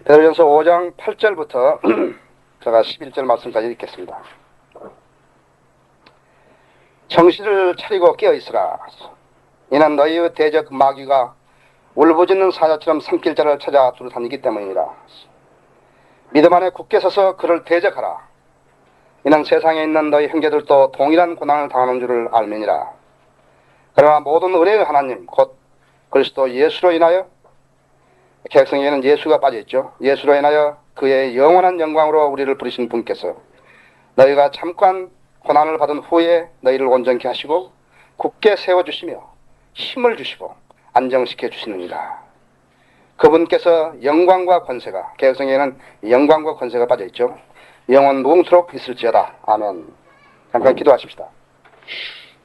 베드로전서 5장 8절부터 제가 11절 말씀까지 읽겠습니다. 정신을 차리고 깨어있으라. 이는 너희의 대적 마귀가 울부짖는 사자처럼 삼킬 자를 찾아 두루다니기 때문이라. 믿음 안에 굳게 서서 그를 대적하라. 이는 세상에 있는 너희 형제들도 동일한 고난을 당하는 줄을 알미니라. 그러나 모든 은혜의 하나님 곧 그리스도 예수로 인하여, 개혁성에는 예수가 빠져있죠. 예수로 인하여 그의 영원한 영광으로 우리를 부르신 분께서 너희가 잠깐 고난을 받은 후에 너희를 온전케 하시고 굳게 세워주시며 힘을 주시고 안정시켜 주시느니라. 그분께서 영광과 권세가, 개혁성에는 영광과 권세가 빠져있죠. 영원 무궁토록 있을지어다. 아멘. 잠깐 기도하십시다.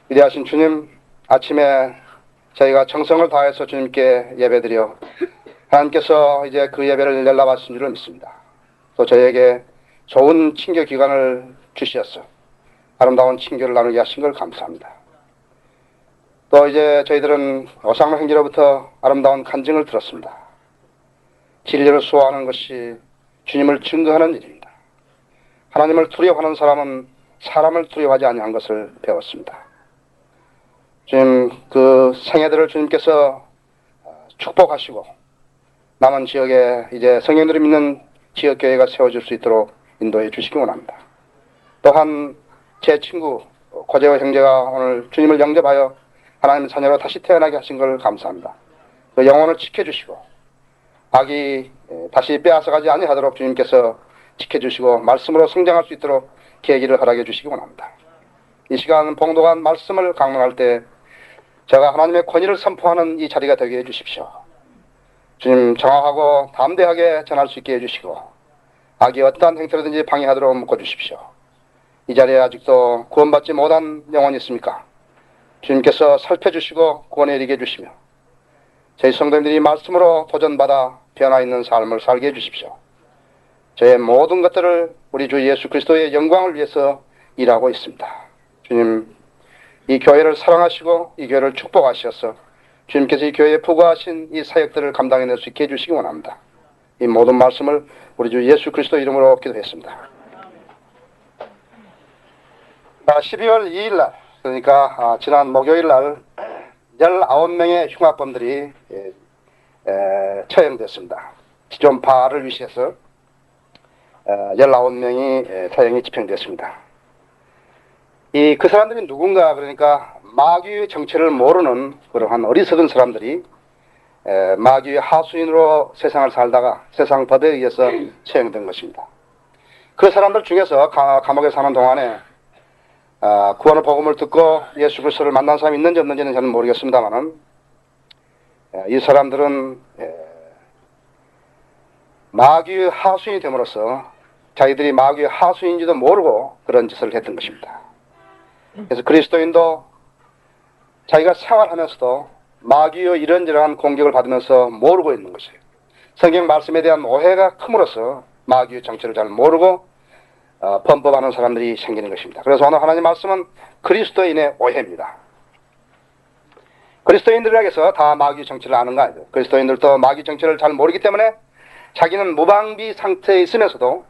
위대하신 주님, 아침에 저희가 정성을 다해서 주님께 예배드려 하나님께서 이제 그 예배를 열람하신 줄을 믿습니다. 또 저희에게 좋은 친교 기간을 주시었어 아름다운 친교를 나누게 하신 걸 감사합니다. 또 이제 저희들은 오상로 형제로부터 아름다운 간증을 들었습니다. 진리를 수호하는 것이 주님을 증거하는 일입니다. 하나님을 두려워하는 사람은 사람을 두려워하지 아니한 것을 배웠습니다. 주님, 그 생애들을 주님께서 축복하시고 남은 지역에 이제 성령들이 믿는 지역교회가 세워질 수 있도록 인도해 주시기 원합니다. 또한 제 친구 고재호 형제가 오늘 주님을 영접하여 하나님의 자녀로 다시 태어나게 하신 걸 감사합니다. 그 영혼을 지켜주시고 악이 다시 빼앗아가지 아니하도록 주님께서 지켜주시고 말씀으로 성장할 수 있도록 계기를 허락해 주시기 원합니다. 이 시간 봉독한 말씀을 강론할 때 제가 하나님의 권위를 선포하는 이 자리가 되게 해주십시오. 주님, 정확하고 담대하게 전할 수 있게 해주시고 악이 어떠한 행태로든지 방해하도록 묶어주십시오. 이 자리에 아직도 구원받지 못한 영혼이 있습니까? 주님께서 살펴주시고 구원에 이르게 해주시며 저희 성도님들이 말씀으로 도전받아 변화있는 삶을 살게 해주십시오. 저의 모든 것들을 우리 주 예수 그리스도의 영광을 위해서 일하고 있습니다. 주님, 이 교회를 사랑하시고 이 교회를 축복하셔서 주님께서 이 교회에 부과하신 이 사역들을 감당해낼 수 있게 해주시기 원합니다. 이 모든 말씀을 우리 주 예수 그리스도 이름으로 기도했습니다. 12월 2일 날, 그러니까 지난 목요일 날 19명의 흉악범들이 처형됐습니다. 지존파를 위시해서 19명이 처형이 집행됐습니다. 그 사람들이 누군가, 그러니까 마귀의 정체를 모르는 그러한 어리석은 사람들이 마귀의 하수인으로 세상을 살다가 세상 법에 의해서 처형된 것입니다. 그 사람들 중에서 감옥에 사는 동안에 구원의 복음을 듣고 예수 그리스도를 만난 사람이 있는지 없는지는 저는 모르겠습니다만은 이 사람들은 마귀의 하수인이 됨으로써 자기들이 마귀의 하수인인지도 모르고 그런 짓을 했던 것입니다. 그래서 그리스도인도 자기가 생활하면서도 마귀의 이런저런 공격을 받으면서 모르고 있는 것이에요. 성경 말씀에 대한 오해가 큼으로써 마귀의 정체를 잘 모르고 범법하는 사람들이 생기는 것입니다. 그래서 오늘 하나님 말씀은 그리스도인의 오해입니다. 그리스도인들에게서 다 마귀의 정체를 아는 거 아니에요. 그리스도인들도 마귀의 정체를 잘 모르기 때문에 자기는 무방비 상태에 있으면서도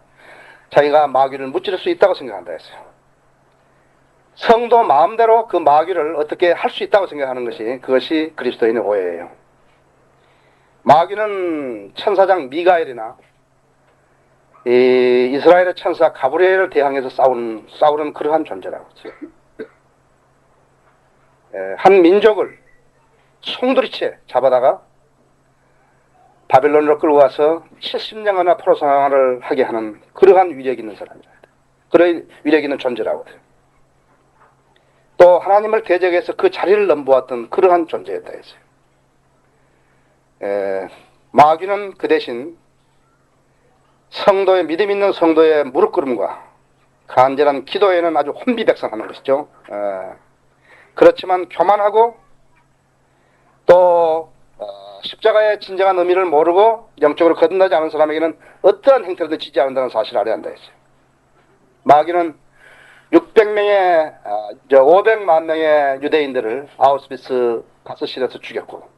자기가 마귀를 무찌를 수 있다고 생각한다 했어요. 성도 마음대로 그 마귀를 어떻게 할 수 있다고 생각하는 것이, 그것이 그리스도인의 오해예요. 마귀는 천사장 미가엘이나 이스라엘의 천사 가브리엘을 대항해서 싸우는 그러한 존재라고 하죠. 한 민족을 송두리째 잡아다가 바벨론으로 끌고 와서 70년이나 포로 생활을 하게 하는 그러한 위력 있는 사람이라. 그런 위력 있는 존재라고 해요. 또 하나님을 대적해서 그 자리를 넘보았던 그러한 존재였다 했어요. 마귀는 그 대신 성도의, 믿음 있는 성도의 무릎꿇음과 간절한 기도에는 아주 혼비백산하는 것이죠. 그렇지만 교만하고 또 십자가의 진정한 의미를 모르고 영적으로 거듭나지 않은 사람에게는 어떠한 행태로도 지지 않는다는 사실을 알아야 한다 했어요. 마귀는 600명의 500만 명의 유대인들을 아우슈비츠 가스실에서 죽였고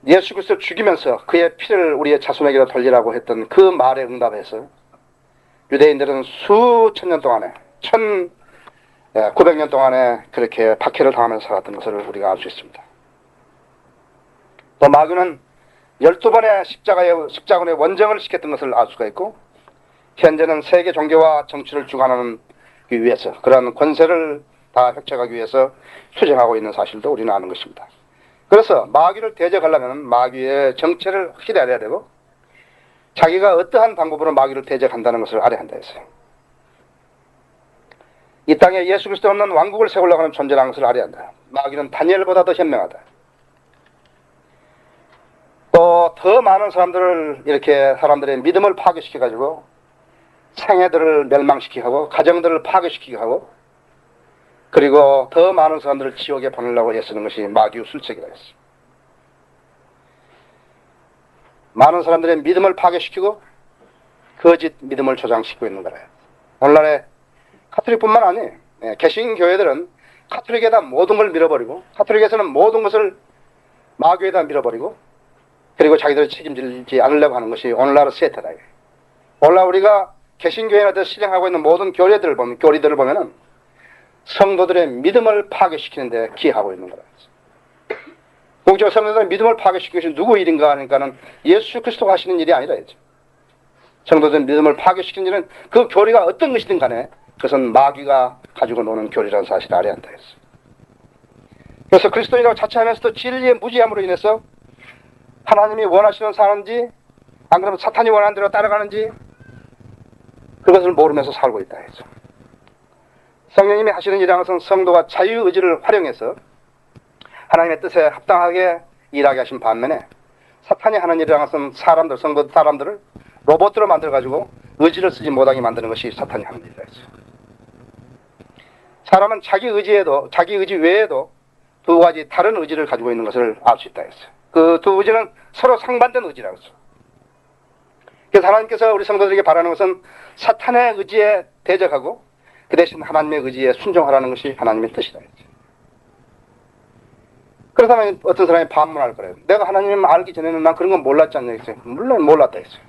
예수 그리스도를 죽이면서 그의 피를 우리의 자손에게로 돌리라고 했던 그 말에 응답해서 유대인들은 수천 년 동안에 1900년 동안에 그렇게 박해를 당하면서 살았던 것을 우리가 알 수 있습니다. 또 마귀는 12번의 십자군의 원정을 시켰던 것을 알 수가 있고, 현재는 세계 종교와 정치를 주관하기 위해서 그러한 권세를 다 획책하기 위해서 투쟁하고 있는 사실도 우리는 아는 것입니다. 그래서 마귀를 대적하려면 마귀의 정체를 확실히 알아야 되고, 자기가 어떠한 방법으로 마귀를 대적한다는 것을 알아야 한다 했어요. 이 땅에 예수 그리스도 없는 왕국을 세우려고 하는 존재라는 것을 알아야 한다. 마귀는 다니엘보다 더 현명하다. 또 더 많은 사람들을 이렇게 사람들의 믿음을 파괴시켜가지고 생애들을 멸망시키고 가정들을 파괴시키게 하고, 그리고 더 많은 사람들을 지옥에 보내려고 애쓰는 것이 마귀의 술책이라 했어요. 많은 사람들의 믿음을 파괴시키고 거짓 믿음을 조장시키고 있는 거래요. 오늘날에 카톨릭뿐만 아니에요. 개신교회들은 카톨릭에다 모든 걸 밀어버리고, 카톨릭에서는 모든 것을 마귀에다 밀어버리고, 그리고 자기들이 책임지지 않으려고 하는 것이 오늘날의 세태다. 오늘날 우리가 개신교회한테 실행하고 있는 모든 교리들을 보면은 성도들의 믿음을 파괴시키는데 기여하고 있는 거라. 공적 성도들의 믿음을 파괴시키는 것이 누구 일인가 하니까는 예수 그리스도가 하시는 일이 아니라 했죠. 성도들의 믿음을 파괴시키는 일은 그 교리가 어떤 것이든 간에 그것은 마귀가 가지고 노는 교리라는 사실을 알아야 한다 했어요. 그래서 그리스도인이라고 자처하면서도 진리의 무지함으로 인해서 하나님이 원하시는 사는지, 안 그러면 사탄이 원하는 대로 따라가는지, 그것을 모르면서 살고 있다 했죠. 성령님이 하시는 일이라는 것은 성도가 자유의지를 활용해서 하나님의 뜻에 합당하게 일하게 하신 반면에, 사탄이 하는 일이라는 것은 성도 사람들을 로봇으로 만들어가지고 의지를 쓰지 못하게 만드는 것이 사탄이 하는 일이라 했죠. 사람은 자기 의지 외에도 두 가지 다른 의지를 가지고 있는 것을 알 수 있다 했어요. 그 두 의지는 서로 상반된 의지라고 했어요. 그래서 하나님께서 우리 성도들에게 바라는 것은 사탄의 의지에 대적하고 그 대신 하나님의 의지에 순종하라는 것이 하나님의 뜻이다 했죠. 그렇다면 어떤 사람이 반문할 거예요. 내가 하나님을 알기 전에는 난 그런 건 몰랐지 않냐 했어요. 물론 몰랐다 했어요.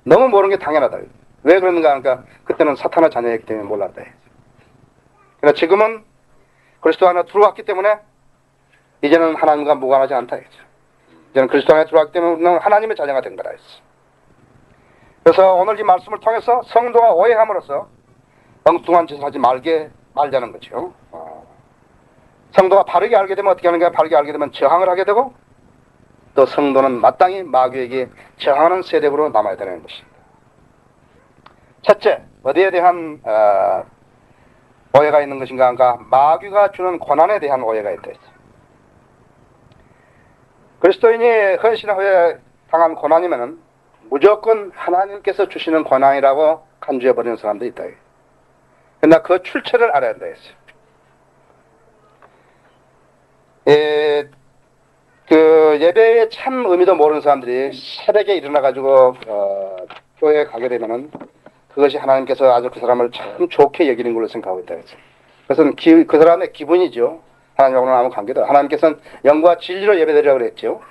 너무 모르는 게 당연하다. 왜 그러는가 하니까 그때는 사탄의 자녀이기 때문에 몰랐다 했어요. 그러나 지금은 그리스도 안에 들어왔기 때문에 이제는 하나님과 무관하지 않다 했죠. 이제는 그리스도 안에 들어왔기 때문에 하나님의 자녀가 된 거라 했어. 그래서 오늘 이 말씀을 통해서 성도가 오해함으로써 엉뚱한 짓을 하지 말자는 거죠. 성도가 바르게 알게 되면 어떻게 하는가? 바르게 알게 되면 저항을 하게 되고, 또 성도는 마땅히 마귀에게 저항하는 세력으로 남아야 되는 것입니다. 첫째, 어디에 대한 오해가 있는 것인가 하니까 마귀가 주는 고난에 대한 오해가 있다 했어요. 그리스도인이 헌신의 후에 당한 고난이면은 무조건 하나님께서 주시는 고난이라고 간주해버리는 사람도 있다. 그러나 그 출처를 알아야 한다 했어요. 그 예배의 참 의미도 모르는 사람들이 새벽에 일어나가지고 교회에 가게 되면은 그것이 하나님께서 아주 그 사람을 참 좋게 여기는 걸로 생각하고 있다 했어요. 그것은 그 사람의 기분이죠. 하나님하고는 아무 관계도 없어요. 하나님께서는 영과 진리로 예배드리라고 그랬죠.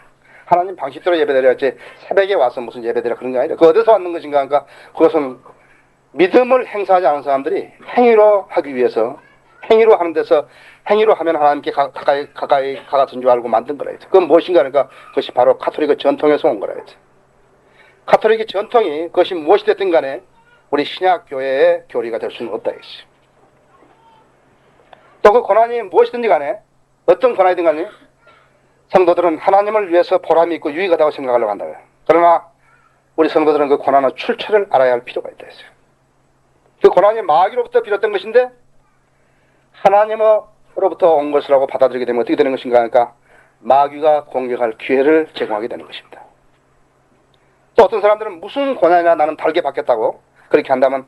하나님 방식대로 예배드려야 했지 새벽에 와서 무슨 예배드리라 그런 게 아니라, 그 어디서 왔는 것인가 하니까 그것은 믿음을 행사하지 않은 사람들이 행위로 하기 위해서, 행위로 하는 데서 행위로 하면 하나님께 가까이 가까스인 줄 알고 만든 거라 했죠. 그건 무엇인가 하니까 그것이 바로 카톨릭의 전통에서 온 거라 했죠. 카톨릭의 전통이 그것이 무엇이 됐든 간에 우리 신약교회의 교리가 될 수는 없다 했죠. 또 그 고난이 무엇이든지 간에, 어떤 고난이든 간에 성도들은 하나님을 위해서 보람이 있고 유익하다고 생각하려고 한다. 그러나 우리 성도들은 그 고난의 출처를 알아야 할 필요가 있다 했어요. 그 고난이 마귀로부터 비롯된 것인데 하나님으로부터 온 것이라고 받아들이게 되면 어떻게 되는 것인가 하니까 마귀가 공격할 기회를 제공하게 되는 것입니다. 또 어떤 사람들은 무슨 고난이나 나는 달게 받겠다고 그렇게 한다면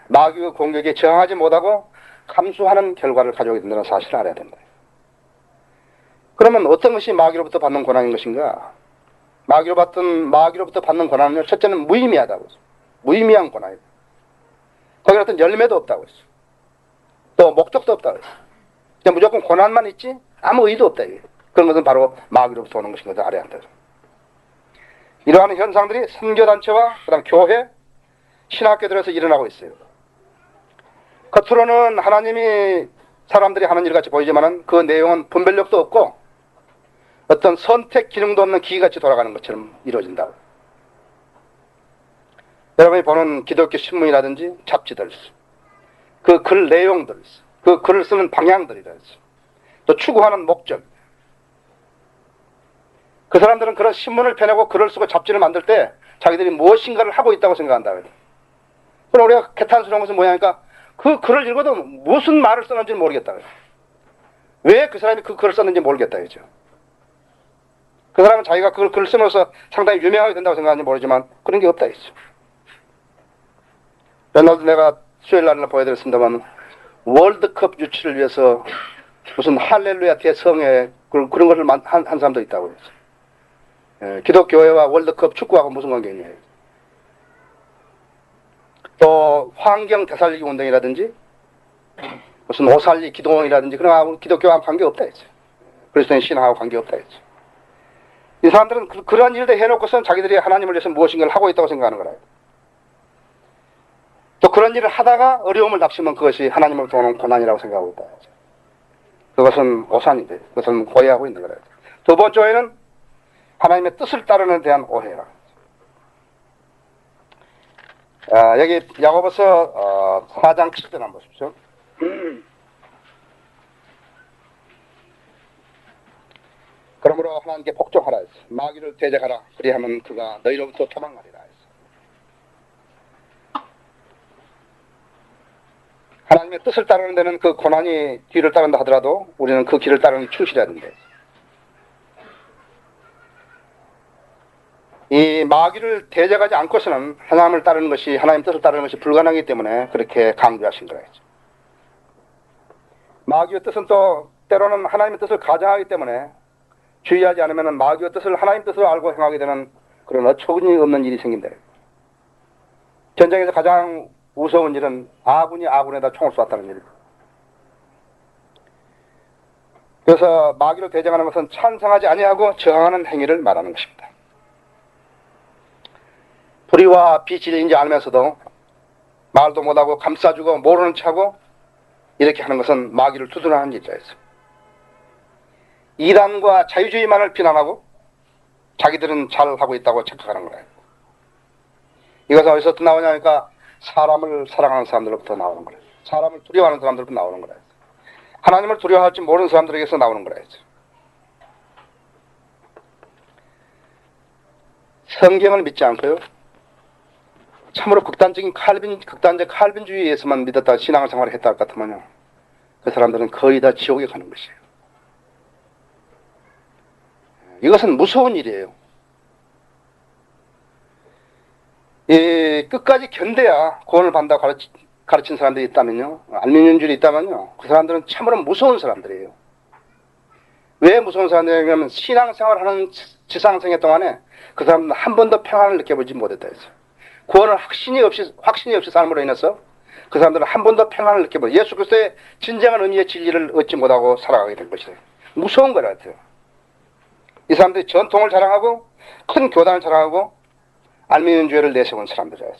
마귀의 공격에 저항하지 못하고 감수하는 결과를 가져오게 된다는 사실을 알아야 된다. 그러면 어떤 것이 마귀로부터 받는 고난인 것인가? 마귀로부터 받는 고난은요, 첫째는 무의미하다고 했어요. 무의미한 고난이다. 거기에 어떤 열매도 없다고 했어요. 또 목적도 없다고 했어요. 그냥 무조건 고난만 있지 아무 의도 없다. 그런 것은 바로 마귀로부터 오는 것인 것을 알아야 한다. 이러한 현상들이 선교단체와 그다음 교회, 신학교들에서 일어나고 있어요. 겉으로는 하나님이 사람들이 하는 일같이 보이지만은 그 내용은 분별력도 없고 어떤 선택 기능도 없는 기계같이 돌아가는 것처럼 이루어진다고. 여러분이 보는 기독교 신문이라든지 잡지들, 그 글 내용들, 그 글을 쓰는 방향들이라든지 또 추구하는 목적, 그 사람들은 그런 신문을 펴내고 글을 쓰고 잡지를 만들 때 자기들이 무엇인가를 하고 있다고 생각한다. 그럼 우리가 개탄스러운 것은 뭐냐니까 그 글을 읽어도 무슨 말을 썼는지 모르겠다. 왜 그 사람이 그 글을 썼는지 모르겠다. 그죠? 그 사람은 자기가 그 글을 쓰면서 상당히 유명하게 된다고 생각하는지 모르지만 그런 게 없다. 그죠? 옛날도 내가 수요일 날에 보여드렸습니다만 월드컵 유치를 위해서 무슨 할렐루야 대성회 그런 것을 한 사람도 있다고 해서. 예, 기독교회와 월드컵 축구하고 무슨 관계 있냐. 또 환경 되살리기 운동이라든지 무슨 오살리 기도원이라든지 그런 거하고 기독교와 관계 없다 했죠. 그리스도인 신앙하고 관계 없다 했죠. 이 사람들은 그러한 일들 해놓고서는 자기들이 하나님을 위해서 무엇인가를 하고 있다고 생각하는 거라. 또 그런 일을 하다가 어려움을 닥치면 그것이 하나님을 도는 고난이라고 생각하고 있다. 그것은 오산이 돼. 그것은 오해하고 있는 거라. 두 번째 오해는 하나님의 뜻을 따르는 데 대한 오해라. 여기 야고보서 4장 7절 한번 보십시오. 그러므로 하나님께 복종하라 했어. 마귀를 대적하라. 그리하면 그가 너희로부터 도망가리라 했어. 하나님의 뜻을 따르는 데는 그 고난이 뒤를 따른다 하더라도 우리는 그 길을 따르는 충실해야 된다. 이 마귀를 대적하지 않고서는 하나님을 따르는 것이 하나님 뜻을 따르는 것이 불가능하기 때문에 그렇게 강조하신 거예요. 마귀의 뜻은 또 때로는 하나님의 뜻을 가장하기 때문에 주의하지 않으면 마귀의 뜻을 하나님 뜻으로 알고 행하게 되는 그런 어처구니 없는 일이 생긴다. 전쟁에서 가장 무서운 일은 아군이 아군에다 총을 쏘았다는 일입니다. 그래서 마귀를 대적하는 것은 찬성하지 아니하고 저항하는 행위를 말하는 것입니다. 불의와 비질인지 알면서도 말도 못하고 감싸주고 모르는 척하고 이렇게 하는 것은 마귀를 두둔하는 일자였어요. 이단과 자유주의만을 비난하고 자기들은 잘하고 있다고 착각하는 거예요. 이것은 어디서 나오냐니까 사람을 사랑하는 사람들로부터 나오는 거예요. 사람을 두려워하는 사람들로부터 나오는 거예요. 하나님을 두려워할지 모르는 사람들에게서 나오는 거예요. 성경을 믿지 않고요. 참으로 극단적 칼빈주의에서만 믿었다 신앙생활을 했다 할 것 같으면요. 그 사람들은 거의 다 지옥에 가는 것이에요. 이것은 무서운 일이에요. 끝까지 견뎌야 구원을 받는다고 가르친 사람들이 있다면요. 알미늄줄이 있다면요. 그 사람들은 참으로 무서운 사람들이에요. 왜 무서운 사람들이냐면 신앙생활하는 지상생애 동안에 그 사람들은 한 번도 평안을 느껴보지 못했다 했어요. 구원을 확신이 없이 삶으로 인해서 그 사람들은 한 번도 평안을 느껴보지 예수 그리스도의 진정한 의미의 진리를 얻지 못하고 살아가게 된 것이에요. 무서운 것 같아요. 이 사람들이 전통을 자랑하고 큰 교단을 자랑하고 알미늄주의를 내세운 사람들이에요.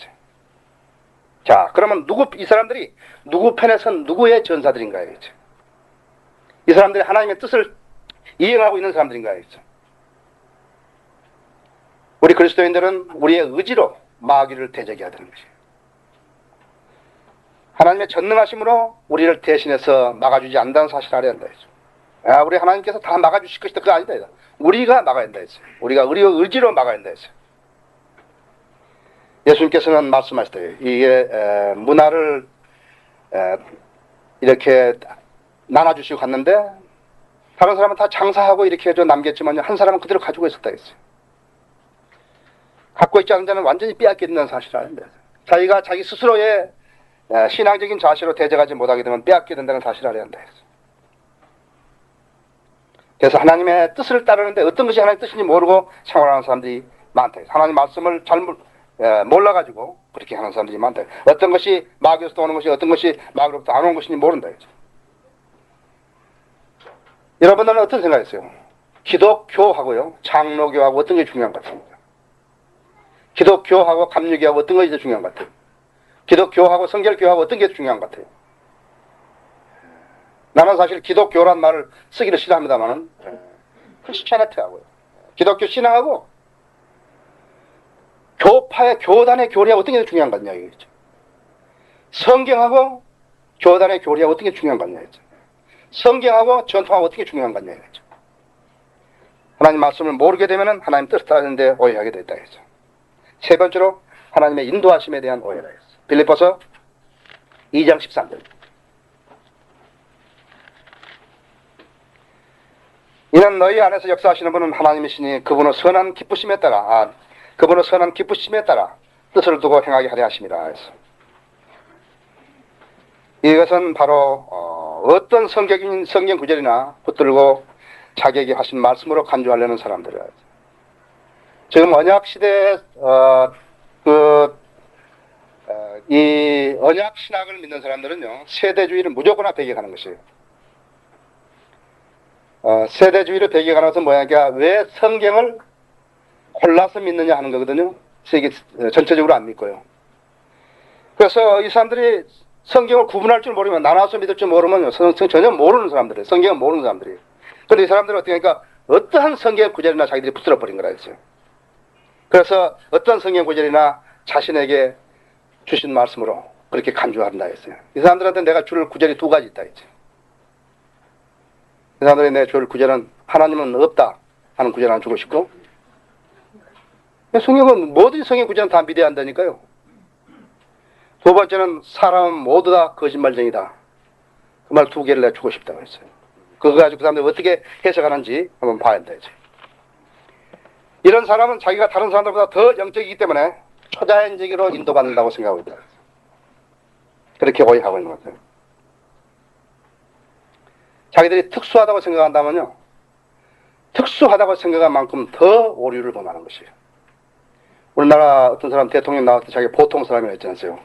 자, 그러면 이 사람들이 누구 편에 선 누구의 전사들인가요? 이 사람들이 하나님의 뜻을 이행하고 있는 사람들인가요? 우리 그리스도인들은 우리의 의지로 마귀를 대적해야 되는 것이에요. 하나님의 전능하심으로 우리를 대신해서 막아주지 않는다는 사실을 알아야 한다. 우리 하나님께서 다 막아주실 것이다. 그거 아니다. 우리가 막아야 한다. 우리가 우리의 의지로 막아야 한다. 예수님께서는 말씀하시더래요. 이게 문화를 이렇게 나눠주시고 갔는데 다른 사람은 다 장사하고 이렇게 해서 남겼지만 한 사람은 그대로 가지고 있었다 했어요. 갖고 있지 않은 자는 완전히 빼앗게 된다는 사실을 아는데 자기가 자기 스스로의 신앙적인 자세로 대적하지 못하게 되면 빼앗게 된다는 사실을 알아야 한다 했어요. 그래서 하나님의 뜻을 따르는데 어떤 것이 하나님의 뜻인지 모르고 생활하는 사람들이 많다. 하나님 말씀을 잘못 몰라가지고 그렇게 하는 사람들이 많다. 어떤 것이 마귀로부터 오는 것이 어떤 것이 마귀로부터 안 오는 것인지 모른다. 여러분들은 어떤 생각이세요? 기독교하고요, 장로교하고 어떤 게 중요한 것 같습니까? 기독교하고 감리교하고 어떤 것이 더 중요한 것 같아요? 기독교하고 성결교하고 어떤 게 중요한 것 같아요? 나는 사실 기독교란 말을 쓰기를 싫어합니다만은 크리스찬리티하고요. 기독교 신앙하고 교파의 교단의 교리하고 어떤 게 더 중요한 것 같냐 이거죠. 성경하고 교단의 교리하고 어떤 게 중요한 것 같냐 이거죠. 성경하고 전통하고 어떻게 중요한 것 같냐 이거죠. 하나님 말씀을 모르게 되면은 하나님 뜻을 따르는데 오해하게 됐다 이거죠. 세 번째로 하나님의 인도하심에 대한 오해라 했어요. 빌립보서 2장 13절. 이는 너희 안에서 역사하시는 분은 하나님이시니 그분의 선한 기쁘심에 따라 뜻을 두고 행하게 하려 하심이라 했어. 이것은 바로 어떤 성경 구절이나 붙들고 자기에게 하신 말씀으로 간주하려는 사람들이에요. 지금 언약 시대에 이 언약 신학을 믿는 사람들은요, 세대주의를 무조건 배격하는 것이에요. 세대주의를 배격하는 것은 뭐야? 그러니까 왜 성경을 골라서 믿느냐 하는 거거든요. 세계 전체적으로 안 믿고요. 그래서 이 사람들이 성경을 구분할 줄 모르면, 나눠서 믿을 줄 모르면 전혀 모르는 사람들이에요. 성경을 모르는 사람들이에요. 그런데 이 사람들은 어떻게 하니까 어떠한 성경 구절이나 자기들이 붙들어 버린 거라 했어요. 그래서 어떤 성경 구절이나 자신에게 주신 말씀으로 그렇게 간주한다 했어요. 이 사람들한테 내가 줄 구절이 두 가지 있다 했죠. 이 사람들이 내 줄 구절은 하나님은 없다 하는 구절 하나 주고 싶고, 성경은 모든 성경 구절은 다 믿어야 한다니까요. 두 번째는 사람은 모두 다 거짓말쟁이다. 그 말 두 개를 내가 주고 싶다고 했어요. 그거 가지고 그 사람들이 어떻게 해석하는지 한번 봐야 한다 했죠. 이런 사람은 자기가 다른 사람들보다 더 영적이기 때문에 초자연적으로 인도받는다고 생각하고 있다. 그렇게 오해하고 있는 것 같아요. 자기들이 특수하다고 생각한다면요, 특수하다고 생각한 만큼 더 오류를 범하는 것이에요. 우리나라 어떤 사람 대통령 나왔을 때 자기가 보통 사람이라 했지 않습니까?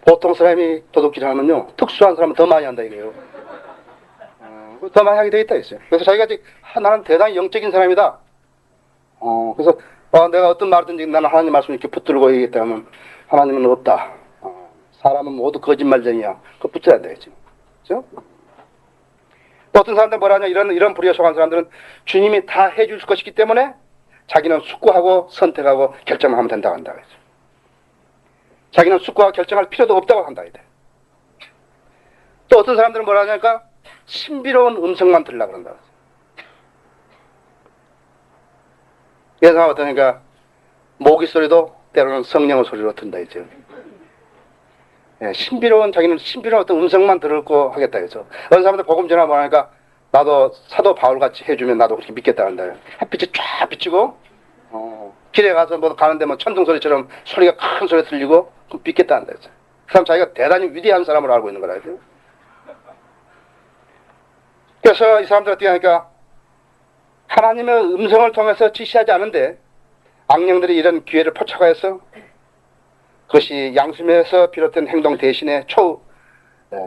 보통 사람이 도둑질 하면요, 특수한 사람은 더 많이 한다 이거예요. 더 많이 하게 돼 있다 했어요. 그래서 자기가 나는 대단히 영적인 사람이다. 그래서 내가 어떤 말든지 나는 하나님 말씀을 이렇게 붙들고 얘기했다 하면 하나님은 없다. 사람은 모두 거짓말쟁이야. 그거 붙여야 되겠지. 그렇죠? 또 어떤 사람들 뭐라냐, 이런 불의에 속한 사람들은 주님이 다 해줄 것이기 때문에 자기는 숙고하고 선택하고 결정하면 된다고 한다. 자기는 숙고하고 결정할 필요도 없다고 한다. 또 어떤 사람들은 뭐라냐니까 신비로운 음성만 들으려고 그런다. 그래서 어떠니까 모기 소리도 때로는 성령의 소리로 든다 이죠. 신비로운, 자기는 신비로운 어떤 음성만 들을고 하겠다 해서 어떤 사람들 복음 전화 뭐하니까 나도 사도 바울 같이 해주면 나도 그렇게 믿겠다 한다. 햇빛이 쫙 비치고 길에 가서 뭐 가는데 뭐 천둥 소리처럼 소리가 큰 소리 들리고 그럼 믿겠다 한다 해서 그 사람 자기가 대단히 위대한 사람으로 알고 있는 거라 해요. 그래서 이 사람들 어떻게 하니까 하나님의 음성을 통해서 지시하지 않은데 악령들이 이런 기회를 포착하여서 그것이 양심에서 비롯된 행동 대신에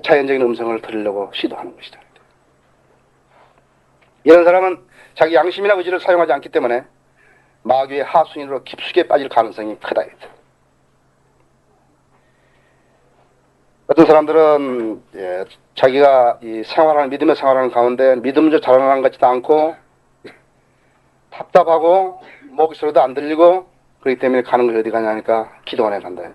자연적인 음성을 들으려고 시도하는 것이다. 이런 사람은 자기 양심이나 의지를 사용하지 않기 때문에 마귀의 하수인으로 깊숙이 빠질 가능성이 크다. 어떤 사람들은 자기가 이 믿음의 생활하는 가운데 믿음도 자라나는 것 같지도 않고 답답하고 목이 소리도 안 들리고 그렇기 때문에 가는 것이 어디 가냐니까 기도원에 간다.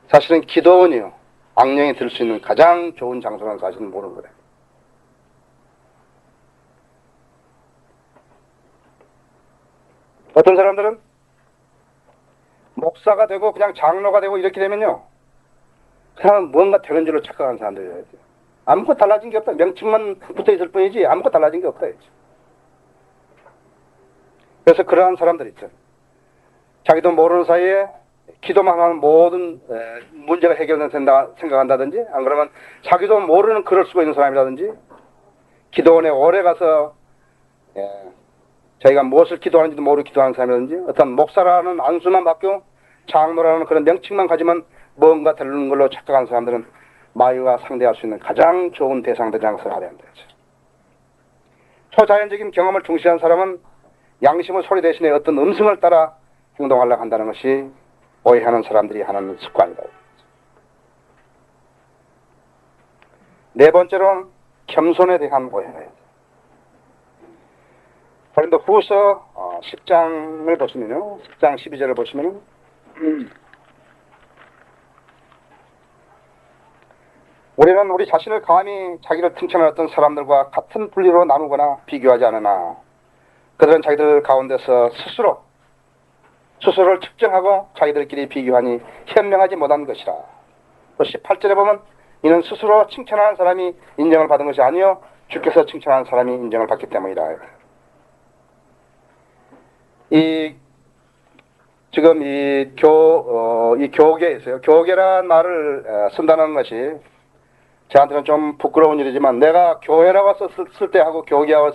사실은 기도원이요, 악령이 들 수 있는 가장 좋은 장소라는 사실은 모르는 거래. 어떤 사람들은 목사가 되고 그냥 장로가 되고 이렇게 되면요, 그냥 뭔가 되는 줄로 착각하는 사람들이에요. 아무것도 달라진 게 없다. 명칭만 붙어 있을 뿐이지 아무것도 달라진 게 없다. 그래서 그러한 사람들 있죠. 자기도 모르는 사이에 기도만 하면 모든 문제가 해결된다 생각한다든지, 안 그러면 자기도 모르는 글을 쓰고 있는 사람이라든지, 기도원에 오래 가서 자기가 무엇을 기도하는지도 모르고 기도하는 사람이라든지, 어떤 목사라는 안수만 받고 장로라는 그런 명칭만 가지면 뭔가 되는 걸로 착각하는 사람들은 마귀가 상대할 수 있는 가장 좋은 대상들이라는 것을 알아야 한다. 초자연적인 경험을 중시한 사람은 양심의 소리 대신에 어떤 음성을 따라 행동하려고 한다는 것이 오해하는 사람들이 하는 습관이다. 네 번째로는 겸손에 대한 오해예요. 고린도 후서 10장을 보시면요. 10장 12절을 보시면은 우리는 우리 자신을 감히 자기를 칭찬하는 어떤 사람들과 같은 분리로 나누거나 비교하지 않으나 그들은 자기들 가운데서 스스로를 측정하고 자기들끼리 비교하니 현명하지 못한 것이라. 또 18절에 보면 이는 스스로 칭찬하는 사람이 인정을 받은 것이 아니요 주께서 칭찬하는 사람이 인정을 받기 때문이라. 지금 이 교계에서요. 교계란 말을 쓴다는 것이 저한테는 좀 부끄러운 일이지만 내가 교회라고 썼을 때하고 교계라고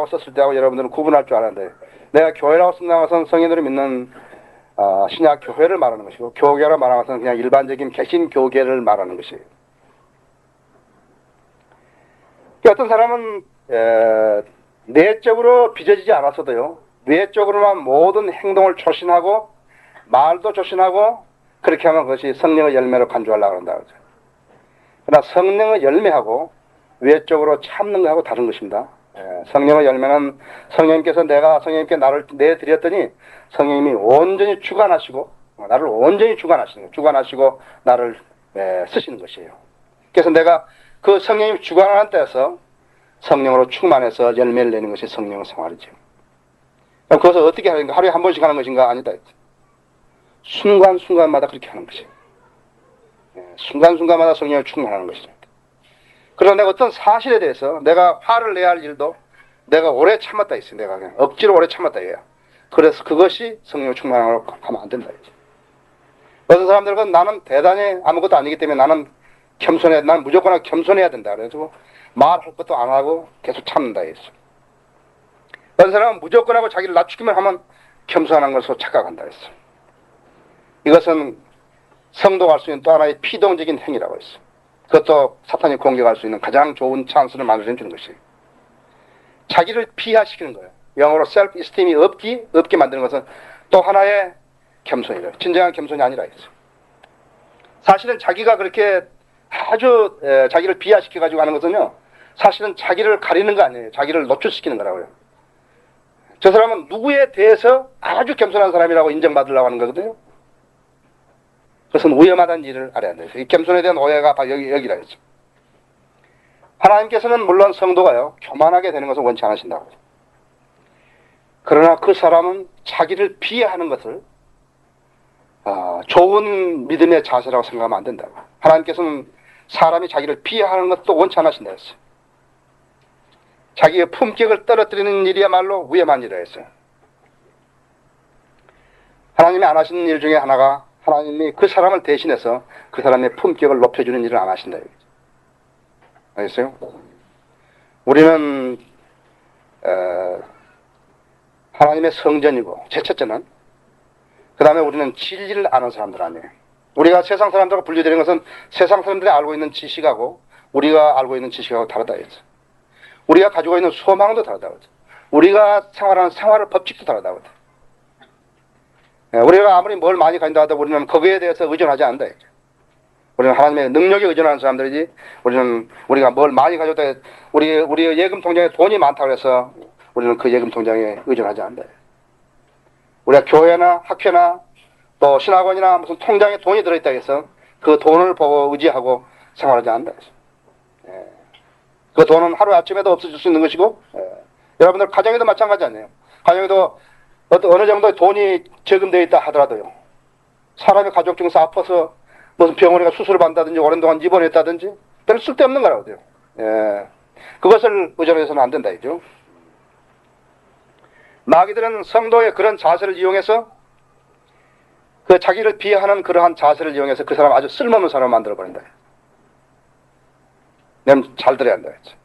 썼을 때하고 여러분들은 구분할 줄 아는데 내가 교회라고 쓴다는 것은 성인들이 믿는 신약 교회를 말하는 것이고 교계라고 말하는 것은 그냥 일반적인 개신 교계를 말하는 것이에요. 어떤 사람은 내적으로 빚어지지 않았어도요. 외적으로만 모든 행동을 조신하고 말도 조신하고 그렇게 하면 그것이 성령의 열매로 간주하려고 한다. 그러나 성령의 열매하고 외적으로 참는 것하고 다른 것입니다. 성령의 열매는 성령님께서 내가 성령님께 나를 내드렸더니 성령님이 온전히 주관하시고 나를 온전히 주관하시고 나를 쓰시는 것이에요. 그래서 내가 그 성령님 주관하는 때에서 성령으로 충만해서 열매를 내는 것이 성령의 생활이죠. 그럼 그것을 어떻게 하는가? 하루에 한 번씩 하는 것인가? 아니다. 순간순간마다 그렇게 하는 것이에요. 순간순간마다 성령을 충만하는 것이죠. 그러나 내가 어떤 사실에 대해서 내가 화를 내야 할 일도 내가 오래 참았다 했어요. 내가 그냥 억지로 오래 참았다 해야. 그래서 그것이 성령을 충만하고 하면 안 된다 했죠. 어떤 사람들은 나는 대단히 아무것도 아니기 때문에 나는 난 무조건 겸손해야 된다. 그래서 말할 것도 안 하고 계속 참는다 했어. 어떤 사람은 무조건 하고 자기를 낮추기만 하면 겸손한 것으로 착각한다 했어. 이것은 성도가 할 수 있는 또 하나의 피동적인 행위라고 했어. 그것도 사탄이 공격할 수 있는 가장 좋은 찬스를 만들어주는 것이에요. 자기를 비하시키는 거예요. 영어로 셀프 이스팀이 없게 만드는 것은 또 하나의 겸손이래요. 진정한 겸손이 아니라 했어. 사실은 자기가 그렇게 아주 자기를 비하시켜가지고 하는 것은요. 사실은 자기를 가리는 거 아니에요. 자기를 노출시키는 거라고요. 저 사람은 누구에 대해서 아주 겸손한 사람이라고 인정받으려고 하는 거거든요. 그것은 위험하다는 일을 알아야 돼요. 이 겸손에 대한 오해가 바로 여기라 했죠. 하나님께서는 물론 성도가요. 교만하게 되는 것을 원치 않으신다고. 그러나 그 사람은 자기를 비하하는 것을 좋은 믿음의 자세라고 생각하면 안 된다고. 하나님께서는 사람이 자기를 비하하는 것도 원치 않으신다 했어요. 자기의 품격을 떨어뜨리는 일이야말로 위험한 일이라 했어요. 하나님이 안 하시는 일 중에 하나가 하나님이 그 사람을 대신해서 그 사람의 품격을 높여주는 일을 안 하신다. 알겠어요? 우리는 하나님의 성전이고 제 첫째는 그 다음에 우리는 진리를 아는 사람들 아니에요. 우리가 세상 사람들과 분류되는 것은 세상 사람들이 알고 있는 지식하고 우리가 알고 있는 지식하고 다르다 했죠. 우리가 가지고 있는 소망도 다르다고 했죠. 우리가 생활하는 생활의 법칙도 다르다고 했죠. 우리가 아무리 뭘 많이 가진다 하도 우리는 거기에 대해서 의존하지 않는다 했죠. 우리는 하나님의 능력에 의존하는 사람들이지 우리가 뭘 많이 가져다 우리의 예금 통장에 돈이 많다고 해서 우리는 그 예금 통장에 의존하지 않는다. 우리가 교회나 학교나 또 신학원이나 무슨 통장에 돈이 들어있다 해서 그 돈을 보고 의지하고 생활하지 않는다. 그 돈은 하루아침에도 없어질 수 있는 것이고 여러분들 가정에도 마찬가지 아니에요. 가정에도 어느 정도의 돈이 저금되어 있다 하더라도요. 사람이 가족 중에서 아파서 무슨 병원에 가 수술을 받는다든지 오랜 동안 입원했다든지 별 쓸데없는 거라고요. 그것을 의존해서는 안 된다 이죠. 마귀들은 성도의 그런 자세를 이용해서 그 자기를 비하하는 그러한 자세를 이용해서 그 사람 아주 쓸모없는 사람을 만들어 버린다. 내가 잘 들어야 한다 했죠.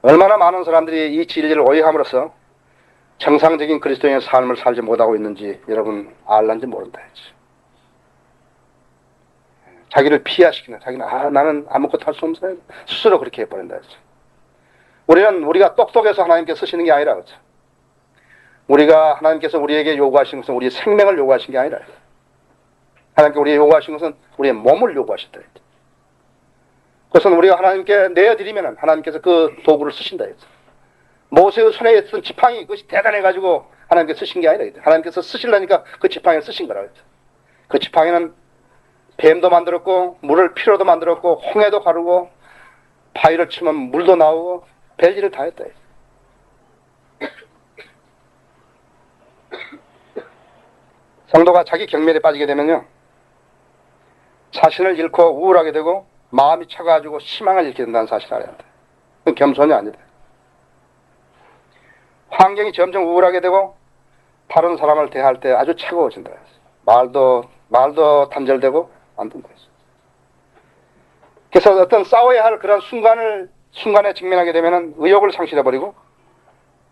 얼마나 많은 사람들이 이 진리를 오해함으로써 정상적인 그리스도인의 삶을 살지 못하고 있는지 여러분 알란지 모른다 했죠. 자기를 피하시키는 자기는 나는 아무것도 할 수 없는 사람 스스로 그렇게 해버린다 했죠. 우리가 똑똑해서 하나님께 쓰시는 게 아니라 그렇죠. 우리가 하나님께서 우리에게 요구하신 것은 우리의 생명을 요구하신 게 아니라 하나님께 우리에게 요구하신 것은 우리의 몸을 요구하셨다. 그것은 우리가 하나님께 내어드리면 하나님께서 그 도구를 쓰신다 했어. 모세의 손에 있던 지팡이 그것이 대단해가지고 하나님께서 쓰신 게 아니라 하나님께서 쓰시려니까 그 지팡이를 쓰신 거라 했어. 그 지팡이는 뱀도 만들었고 물을 피로도 만들었고 홍해도 가르고 바위를 치면 물도 나오고 별일을 다 했다 했어. 성도가 자기 경멸에 빠지게 되면요 자신을 잃고 우울하게 되고 마음이 차가지고 희망을 잃게 된다는 사실을 알아야 돼. 그건 겸손이 아니다. 환경이 점점 우울하게 되고 다른 사람을 대할 때 아주 차가워진다. 말도 단절되고 안 된다. 그래서 어떤 싸워야 할 그런 순간에 직면하게 되면 의욕을 상실해버리고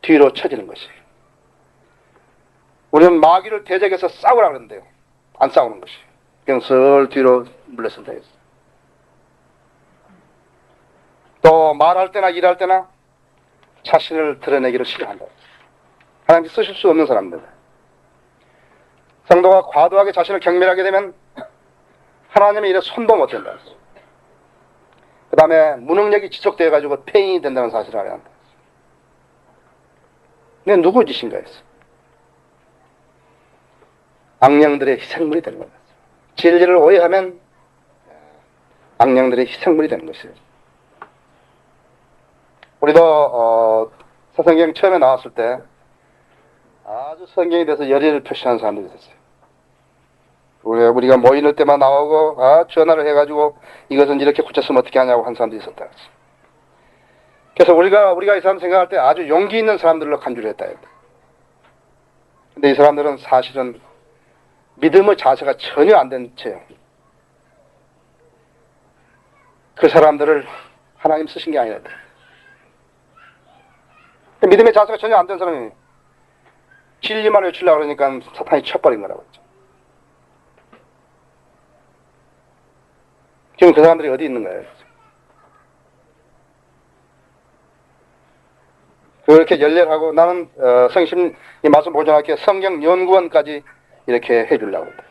뒤로 처지는 것이에요. 우리는 마귀를 대적해서 싸우라 그러는데요. 안 싸우는 것이에요. 그냥 슬 뒤로 물러선다 했어요. 또 말할 때나 일할 때나 자신을 드러내기를 싫어한다. 하나님께 쓰실 수 없는 사람들. 성도가 과도하게 자신을 경멸하게 되면 하나님의 일에 손도 못 된다. 그 다음에 무능력이 지속되어 가지고 폐인이 된다는 사실을 알아야 한다. 근데 누구 짓인가 했어. 악령들의 희생물이 되는 거다. 진리를 오해하면 악령들의 희생물이 되는 것이에요. 우리도 사성경 처음에 나왔을 때 아주 성경에 대해서 열의를 표시하는 사람들이 있었어요. 우리가 모이는 때만 나오고 전화를 해가지고 이것은 이렇게 고쳤으면 어떻게 하냐고 한 사람들이 있었다. 그래서 우리가 이 사람 생각할 때 아주 용기 있는 사람들로 간주를 했다. 근데 이 사람들은 사실은 믿음의 자세가 전혀 안 된 채요. 그 사람들을 하나님 쓰신 게 아니라 믿음의 자세가 전혀 안 된 사람이 진리만 외치려고 그러니까 사탄이 쳐버린 거라고 했죠. 지금 그 사람들이 어디 있는 거예요? 그렇게 열렬하고 나는 성심 이 말씀 보존할게 성경 연구원까지 이렇게 해주려고 했다.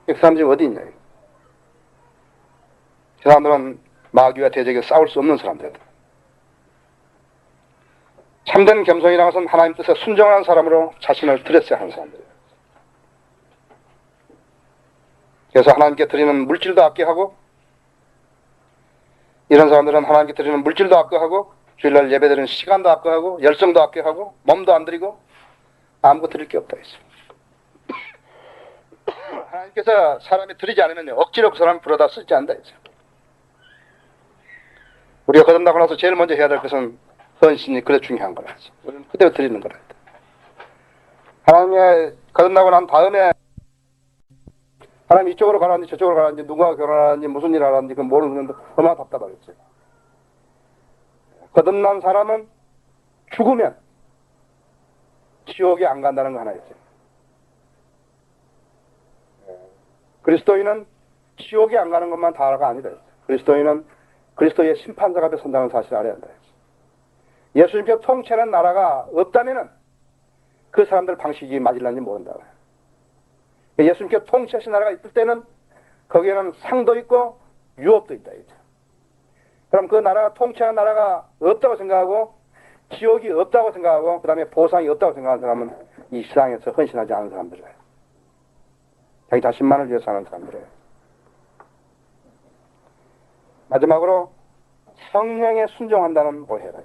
그 사람들이 어디 있냐? 그 사람들은 마귀와 대적에 싸울 수 없는 사람들이다. 참된 겸손이라는 것은 하나님 뜻에 순종하는 사람으로 자신을 드렸어야 하는 사람들이에요. 그래서 하나님께 드리는 물질도 아껴하고 이런 사람들은 하나님께 드리는 물질도 아껴하고 주일날 예배드리는 시간도 아껴하고 열정도 아껴하고 몸도 안 드리고 아무것도 드릴 게 없다 했어요. 하나님께서 사람이 드리지 않으면 억지로 그 사람을 불어다 쓰지 않는다 했어요. 우리가 거듭나고 나서 제일 먼저 해야 될 것은 헌신이 그래 중요한 거라. 우리는 그대로 드리는 거라. 하나님의 거듭나고 난 다음에 하나님 이쪽으로 가라는지 저쪽으로 가라는지 누가 결혼하는지 무슨 일 하라는지 그건 모르는데 얼마나 답답하겠어요. 거듭난 사람은 죽으면 지옥에 안 간다는 거 하나 있어요. 그리스도인은 지옥에 안 가는 것만 다가 아니다. 그리스도인은 그리스도의 심판자가 돼 선다는 사실을 알아야 한다. 예수님께서 통치하는 나라가 없다면은 그 사람들 방식이 맞을는지 모른다. 예수님께서 통치하신 나라가 있을 때는 거기에는 상도 있고 유업도 있다. 그럼 그 나라가 통치하는 나라가 없다고 생각하고 지옥이 없다고 생각하고 그 다음에 보상이 없다고 생각하는 사람은 이 세상에서 헌신하지 않은 사람들이에요. 자기 자신만을 위해서 하는 사람들이에요. 마지막으로 성령에 순종한다는 오해라.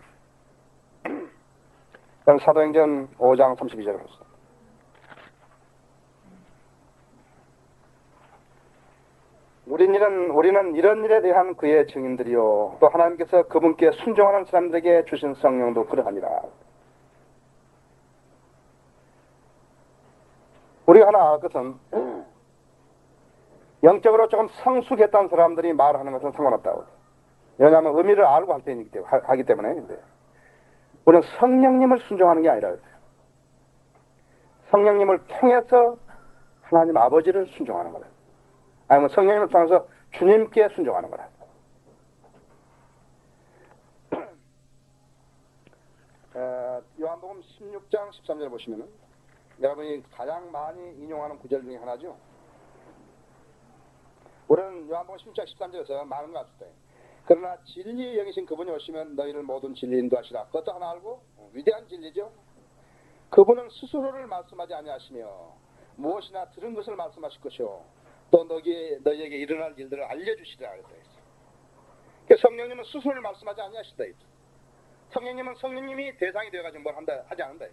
그럼 사도행전 5장 32절을 보세요. 우리는 이런 일에 대한 그의 증인들이요 또 하나님께서 그분께 순종하는 사람들에게 주신 성령도 그러하니라. 우리가 하나 알 것은 영적으로 조금 성숙했다는 사람들이 말하는 것은 상관없다고. 왜냐하면 의미를 알고 하기 때문에. 우리는 성령님을 순종하는 게 아니라 성령님을 통해서 하나님 아버지를 순종하는 거다. 아니면 성령님을 통해서 주님께 순종하는 거다. 요한복음 16장 16장 13절 보시면은 여러분이 가장 많이 인용하는 구절 중에 하나죠. 우리는 요한복음 16장 13절에서 많은 것 같습니다. 그러나 진리의 영이신 그분이 오시면 너희를 모든 진리 인도하시라. 그것도 하나 알고 위대한 진리죠. 그분은 스스로를 말씀하지 아니하시며 무엇이나 들은 것을 말씀하실 것이요 또 너희에게 일어날 일들을 알려주시리라 그랬다. 그러니까 성령님은 스스로를 말씀하지 아니하시다. 성령님은 성령님이 대상이 되어가지고 뭘 한다 하지 않는다.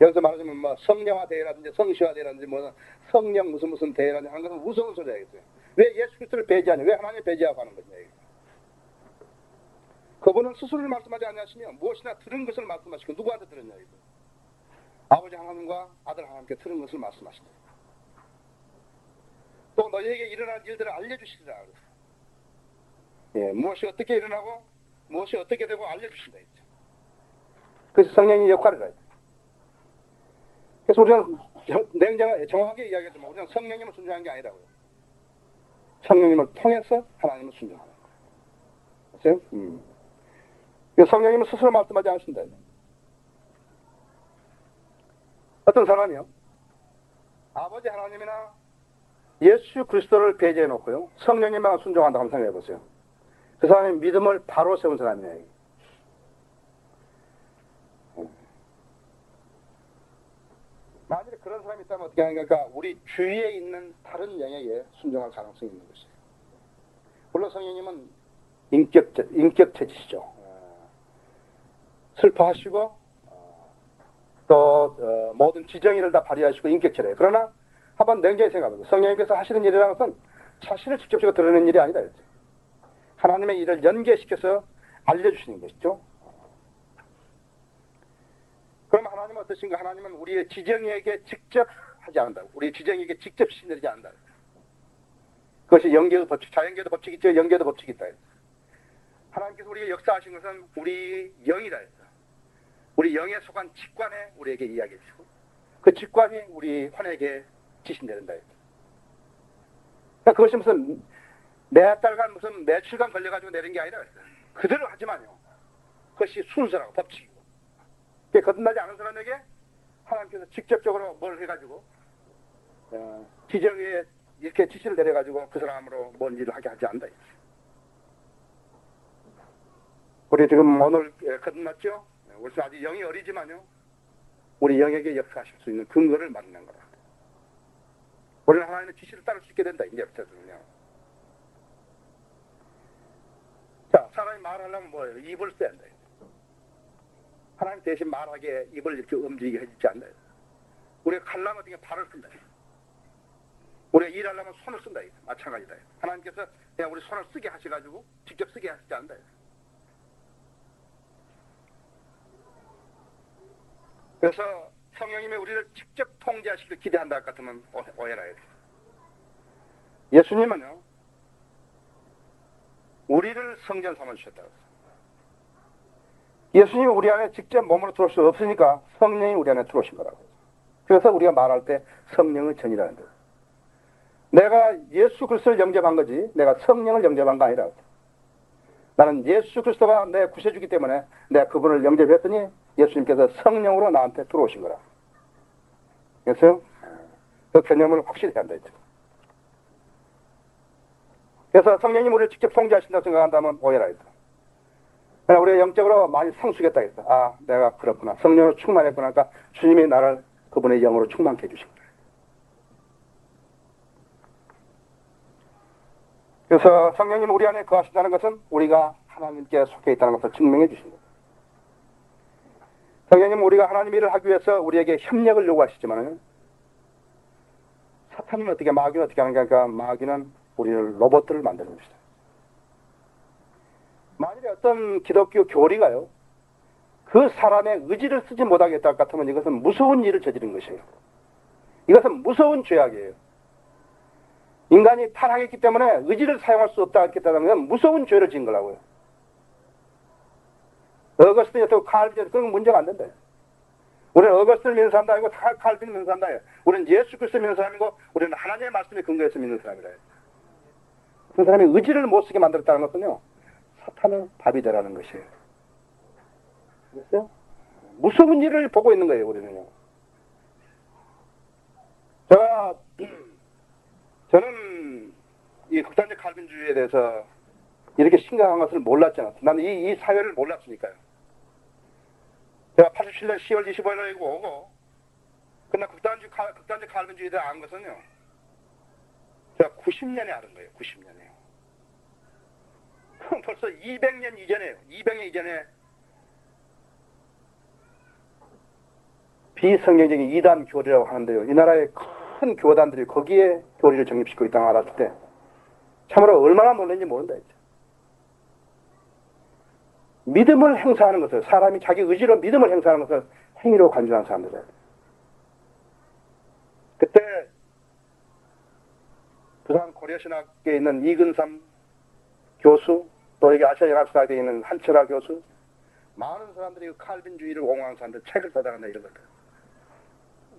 여기서 말하자면 뭐 성령화 대회라든지 성시화 대회라든지 뭐 성령 무슨 대회라든지 하는 것은 무서운 소리야겠어요. 왜 예수 그리스도를 배제하냐? 왜 하나님 배제하고 하는 거냐? 그분은 스스로를 말씀하지 아니하시며 무엇이나 들은 것을 말씀하시고 누구한테 들었냐? 아버지 하나님과 아들 하나님께 들은 것을 말씀하신다. 또 너희에게 일어날 일들을 알려주시리라. 예, 무엇이 어떻게 일어나고 무엇이 어떻게 되고 알려주신다. 그래서 성령의 역할이라. 그래서 우리는 정확하게 이야기하지만 우리는 성령님을 순종한 게 아니라고요. 성령님을 통해서 하나님을 순종하는 거예요. 그래서 성령님은 스스로 말씀하지 않으신다. 어떤 사람이요, 아버지 하나님이나 예수 그리스도를 배제해 놓고요 성령님만 순종한다고 한번 생각해 보세요. 그 사람이 믿음을 바로 세운 사람이에요. 만약에 그런 사람이 있다면 어떻게 하는가? 그러니까 우리 주위에 있는 다른 영역에 순종할 가능성이 있는 것이에요. 물론 성령님은 인격체지시죠. 슬퍼하시고 또 모든 지정의를 다 발휘하시고 인격체래요. 그러나 한번 냉정히 생각해보세요. 성령님께서 하시는 일이라는 것은 자신을 직접적으로 드러내는 일이 아니다. 하나님의 일을 연계시켜서 알려주시는 것이죠. 그럼 하나님은 어떠신가? 하나님은 우리의 지정에게 직접 하지 않는다. 우리 지정에게 직접 신내리지 않는다. 그것이 연계의 법칙, 자연계도 법칙이 있죠. 연계도 법칙이 있다. 하나님께서 우리에게 역사하신 것은 우리 영이다. 우리 영에 속한 직관에 우리에게 이야기해 주시고 그 직관이 우리 환에게 지신된다. 그러니까 그것이 무슨 몇 달간 무슨 며칠간 걸려가지고 내린 게 아니라 그대로 하지만요. 그것이 순서라고 법칙이고 그게 거듭나지 않은 사람에게 하나님께서 직접적으로 뭘 해가지고 지정에 이렇게 지시를 내려가지고 그 사람으로 뭔 일을 하게 하지 않는다. 우리 지금 오늘 거듭났죠? 우리 아직 영이 어리지만요. 우리 영에게 역사하실 수 있는 근거를 마련한 거다. 우리는 하나님의 지시를 따를 수 있게 된다. 이제부터는요. 자, 사람이 말하려면 뭐예요? 입을 써야 한다. 하나님 대신 말하게 입을 이렇게 움직이게 해주지 않나요? 우리가 칼라면 어떻게 발을 쓴다. 우리가 일하려면 손을 쓴다. 마찬가지다. 하나님께서 그냥 우리 손을 쓰게 하셔가지고 직접 쓰게 하시지 않는다. 그래서 성령님이 우리를 직접 통제하시기를 기대한다 같으면 오해라 해야 돼요. 예수님은요, 우리를 성전 삼아주셨다고 했어요. 예수님이 우리 안에 직접 몸으로 들어올 수 없으니까 성령이 우리 안에 들어오신 거라고 했어요. 그래서 우리가 말할 때 성령의 전이라는 거예요. 내가 예수 그리스도를 영접한 거지 내가 성령을 영접한 거 아니라고 했어요. 나는 예수 그리스도가 내 구세주기 때문에 내가 그분을 영접했더니 예수님께서 성령으로 나한테 들어오신 거라. 그래서 그 개념을 확실히 해야 한다 했죠. 그래서 성령님 우리를 직접 통제하신다고 생각한다면 오해라 했어. 그냥 우리가 영적으로 많이 성숙했다 했어. 아, 내가 그렇구나. 성령으로 충만했구나. 그러니까 주님이 나를 그분의 영으로 충만케 해주신 거예요. 그래서 성령님 우리 안에 거하신다는 것은 우리가 하나님께 속해 있다는 것을 증명해 주신 거예요. 성령님은 우리가 하나님 일을 하기 위해서 우리에게 협력을 요구하시지만 사탄은 어떻게 마귀는 어떻게 하는가? 그러니까 마귀는 우리를 로봇들을 만드는 것이다. 만일에 어떤 기독교 교리가요 그 사람의 의지를 쓰지 못하겠다 같으면 이것은 무서운 일을 저지른 것이에요. 이것은 무서운 죄악이에요. 인간이 타락했기 때문에 의지를 사용할 수 없다 했다는 건 무서운 죄를 지은 거라고요. 어거스틴이 또 칼빈 그런 문제가 안 된다. 우리는 어거스틴을 믿는 사람도 아니고 칼빈을 믿는 사람도 아니에요. 우리는 예수 그리스도를 믿는 사람이고 우리는 하나님의 말씀에 근거해서 믿는 사람이라 해요. 그 사람이 의지를 못 쓰게 만들었다는 것은요 사탄의 밥이 되라는 것이에요. 그랬어요? 무서운 일을 보고 있는 거예요, 우리는요. 저는 이 극단적 칼빈주의에 대해서 이렇게 심각한 것을 몰랐잖아. 나는 이 사회를 몰랐으니까요. 제가 87년 10월 25일에 오고, 그러나 극단적 칼빈주의에 대해 안 것은요, 제가 90년에 알은 거예요, 90년에요. 벌써 200년 이전에요. 200년 이전에 비성경적인 이단 교리라고 하는데요. 이 나라의 큰 교단들이 거기에 교리를 정립시키고 있다고 알았을 때 참으로 얼마나 놀랐는지 모른다 했죠. 믿음을 행사하는 것을, 사람이 자기 의지로 믿음을 행사하는 것을 행위로 간주하는 사람들이에요. 그때 부산 고려신학교에 있는 이근삼 교수, 또 여기 아시아연합사학에 있는 한철아 교수, 많은 사람들이 그 칼빈주의를 옹호하는 사람들 책을 써다간다 이런 것들.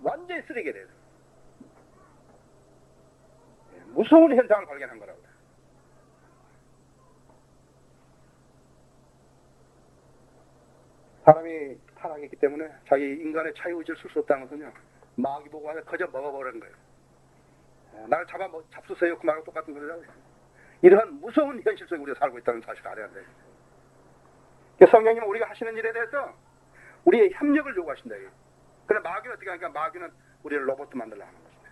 완전히 쓰레기에 대해서 무서운 현상을 발견한 거라고. 사람이 타락했기 때문에 자기 인간의 자유의지를 쓸 수 없다는 것은요, 마귀 보고 와서 그저 먹어버리는 거예요. 나를 잡수세요 그 말하고 똑같은 소리라고. 이러한 무서운 현실 속에 우리가 살고 있다는 사실을 알아야 돼요. 성령님은 우리가 하시는 일에 대해서 우리의 협력을 요구하신다. 그런데 마귀는 어떻게 하니까, 마귀는 우리를 로봇 만들려고 하는 것입니다.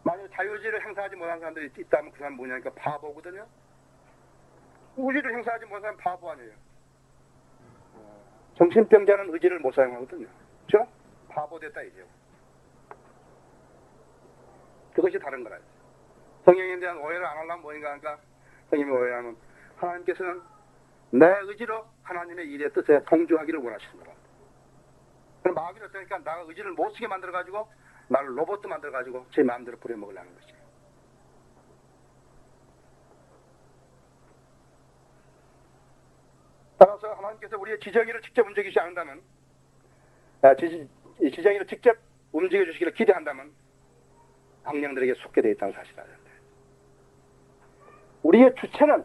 만약 자유의지를 행사하지 못한 사람들이 있다면 그 사람은 뭐냐니까 바보거든요. 의지를 행사하지 못한 사람은 바보 아니에요. 정신병자는 의지를 못 사용하거든요. 그렇죠? 바보 됐다 이제요. 그것이 다른 거라. 성령에 대한 오해를 안 하려면 뭐인가 하니까, 성령이 오해하면 하나님께서는 내 의지로 하나님의 일의 뜻에 동조하기를 원하시는 거라. 그럼 마귀는 어떠니까 나가 의지를 못 쓰게 만들어가지고 나를 로봇도 만들어가지고 제 마음대로 부려먹으려는 것이에요. 따라서 하나님께서 우리의 지정의를 직접 움직이지 않는다면, 지정의를 직접 움직여 주시기를 기대한다면 악령들에게 속게 되어 있다는 사실을 알아야 돼요. 우리의 주체는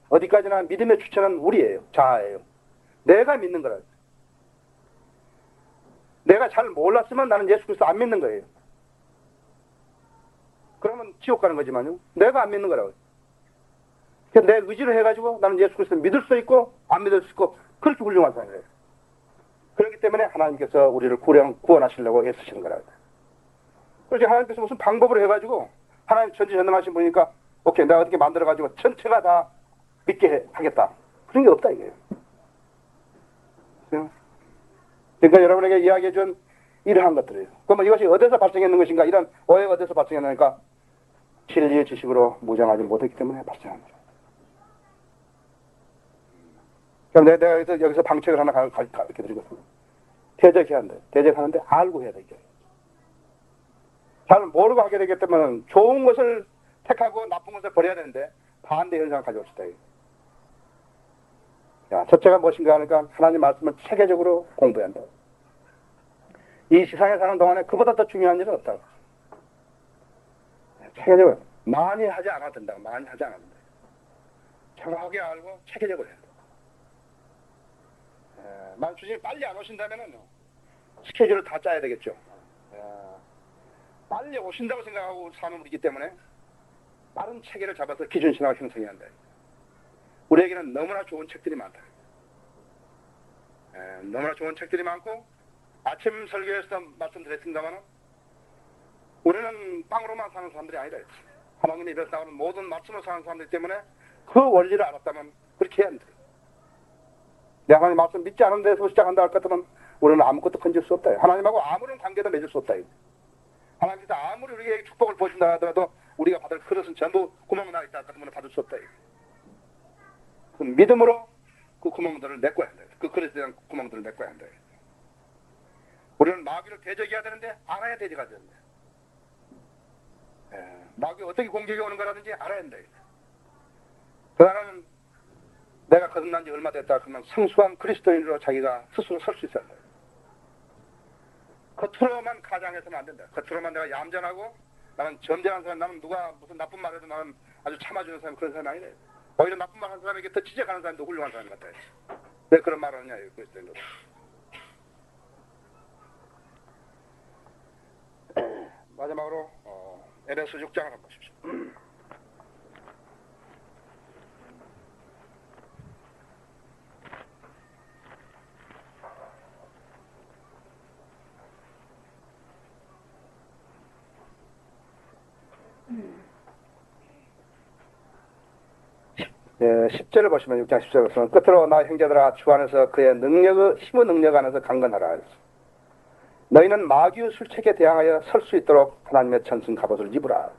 어디까지나 믿음의 주체는 우리예요. 자아예요. 내가 믿는 거라. 내가 잘 몰랐으면 나는 예수 그리스도 안 믿는 거예요. 그러면 지옥 가는 거지만요. 내가 안 믿는 거라고요. 내 의지를 해가지고 나는 예수 그리스도 믿을 수 있고 안 믿을 수 있고 그렇게 훌륭한 사람이에요. 그렇기 때문에 하나님께서 우리를 구원하시려고 애쓰시는 거라고요. 그래서 하나님께서 무슨 방법으로 해가지고 하나님 전지전능하신 분이니까 오케이 내가 어떻게 만들어가지고 전체가 다 믿게 하겠다. 그런 게 없다 이거예요. 그러니까 여러분에게 이야기해준 이러한 것들이에요. 그러면 이것이 어디서 발생했는 것인가, 이런 오해가 어디서 발생했는가, 진리의 지식으로 무장하지 못했기 때문에 발생한 거죠. 그럼 내가 여기서 방책을 하나 가르쳐 드리겠습니다. 대적해야 한다. 대적하는데 알고 해야 되죠. 잘 모르고 하게 되기 때문에 좋은 것을 택하고 나쁜 것을 버려야 되는데 반대 현상을 가져옵시다. 자, 첫째가 무엇인가 하니까 하나님 말씀을 체계적으로 공부해야 한다. 이 세상에 사는 동안에 그보다 더 중요한 일은 없다. 체계적으로 많이 하지 않아도 된다. 많이 하지 않아도 된다. 정확하게 알고 체계적으로 해야 된다. 만약 주님이 빨리 안 오신다면은 스케줄을 다 짜야 되겠죠. 빨리 오신다고 생각하고 사는 우리이기 때문에 빠른 체계를 잡아서 기준신학을 형성해야 한다. 우리에게는 너무나 좋은 책들이 많다. 너무나 좋은 책들이 많고, 아침 설교에서 말씀드렸습니다만 우리는 빵으로만 사는 사람들이 아니다. 하나님의 입에서 나오는 모든 말씀으로 사는 사람들 때문에 그 원리를 알았다면 그렇게 해야 한다. 내가 하나님 말씀 믿지 않은 데서 시작한다 할 것 같으면 우리는 아무것도 건질 수 없다. 하나님하고 아무런 관계도 맺을 수 없다. 하나님께서 아무리 우리에게 축복을 보신다 하더라도 우리가 받을 그릇은 전부 구멍 나 있다 같으면 받을 수 없다. 그 믿음으로 그 구멍들을 메꿔야 한다. 그 그릇에 대한 구멍들을 메꿔야 한다. 우리는 마귀를 대적해야 되는데 알아야 대적해야 되는데, 마귀가 어떻게 공격이 오는 거라든지 알아야 한다. 그러나는 내가 거듭난 지 얼마 됐다 그러면 성숙한 그리스도인으로 자기가 스스로 설 수 있어야 한다. 겉으로만 가장해서는 안 된다. 겉으로만 내가 얌전하고 나는 점잖은 사람, 나는 누가 무슨 나쁜 말 해도 나는 아주 참아주는 사람, 그런 사람이 아니래. 오히려 나쁜 말 하는 사람에게 더 지적하는 사람도 훌륭한 사람 같아. 왜 그런 말을 하냐, 그리스도인으로. 마지막으로 에베소 6장을 한번 보십시오. 예, 10절을 보시면 6장 10절을 보시면 끝으로 나 형제들아 주 안에서 그의 힘의 능력 안에서 강건하라. 너희는 마귀의 술책에 대항하여 설 수 있도록 하나님의 전승 갑옷을 입으라.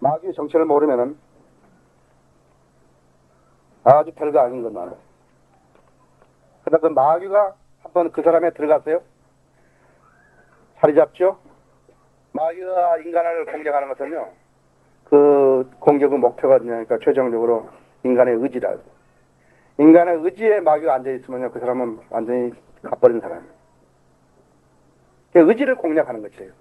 마귀의 정체를 모르면은 아주 별거 아닌 것만. 그러나 그 마귀가 한번 그 사람에 들어갔어요. 자리 잡죠. 마귀가 인간을 공격하는 것은요, 그 공격의 목표가 뭐냐니까 최종적으로 인간의 의지다. 인간의 의지에 마귀가 앉아있으면요, 그 사람은 완전히 가버린 사람이에요. 의지를 공략하는 것이에요.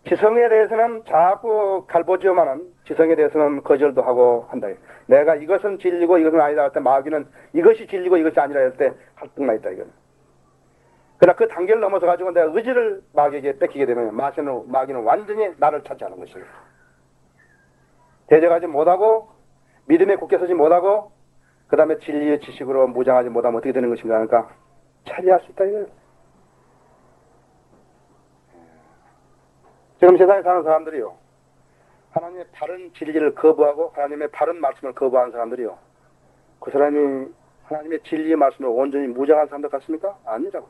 지성에 대해서는 자꾸 갈보지어만은 지성에 대해서는 거절도 하고 한다. 내가 이것은 진리고 이것은 아니다 할 때 마귀는 이것이 진리고 이것이 아니라 할 때 할등나 있다 이거는. 그러나 그 단계를 넘어서 가지고 내가 의지를 마귀에게 뺏기게 되면 마귀는 완전히 나를 차지하는 것이에요. 대적하지 못하고 믿음에 굳게 서지 못하고 그 다음에 진리의 지식으로 무장하지 못하면 어떻게 되는 것인가 하니까 차지할 수 있다 이거예요. 지금 세상에 사는 사람들이요, 하나님의 바른 진리를 거부하고 하나님의 바른 말씀을 거부하는 사람들이요, 그 사람이 하나님의 진리의 말씀을 온전히 무장한 사람들 같습니까? 아니라고.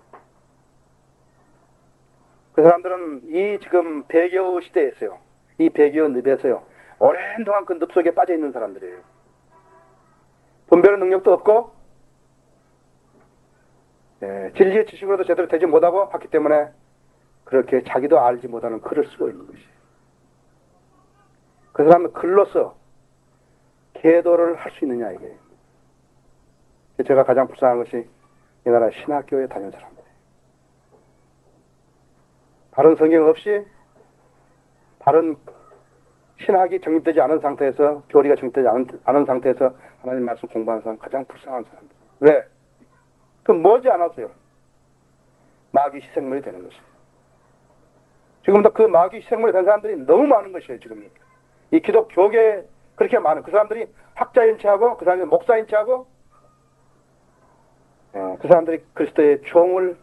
그 사람들은 이 지금 배교 시대에서요, 이 배교 늪에서요, 오랜 동안 그 늪 속에 빠져 있는 사람들이에요. 분별의 능력도 없고, 진리의 지식으로도 제대로 되지 못하고 했기 때문에 그렇게 자기도 알지 못하는 글을 쓰고 있는 것이에요. 그 사람은 글로서 계도를 할 수 있느냐 이게. 제가 가장 불쌍한 것이 이 나라 신학교에 다니는 사람들. 바른 성경 없이 바른 신학이 정립되지 않은 상태에서, 교리가 정립되지 않은 상태에서 하나님 말씀 공부하는 사람 가장 불쌍한 사람들. 왜? 그 머지 않았어요. 마귀 희생물이 되는 것이에요. 지금도 그 마귀 희생물이 된 사람들이 너무 많은 것이에요. 지금 이 기독교계에 그렇게 많은 그 사람들이 학자인 체하고 그 사람들이 목사인 체하고 그 사람들이 그리스도의 종을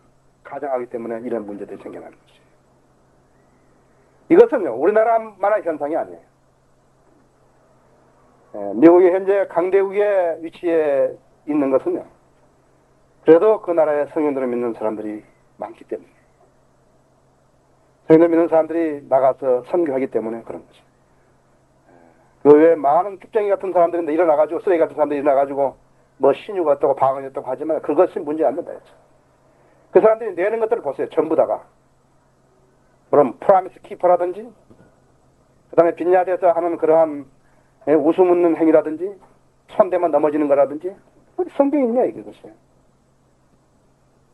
가장하기 때문에 이런 문제들이 생겨나는 것이에요. 이것은요, 우리나라만의 현상이 아니에요. 미국이 현재 강대국의 위치에 있는 것은요, 그래도 그 나라의 성경들을 믿는 사람들이 많기 때문에, 성경을 믿는 사람들이 나가서 선교하기 때문에 그런 거죠. 그 외에 많은 쭉쟁이 같은 사람들인데 일어나가지고, 쓰레기 같은 사람들이 일어나가지고 뭐 신유가 어떻고 방언이 어떻고 하지만 그것이 문제 안 된다 했죠. 그 사람들이 내는 것들을 보세요. 전부 다가. 그럼 프라미스 키퍼라든지, 그 다음에 빈야드에서 하는 그러한 웃음 웃는 행위라든지, 손대만 넘어지는 거라든지, 어디 성경에 있냐 이게 것이.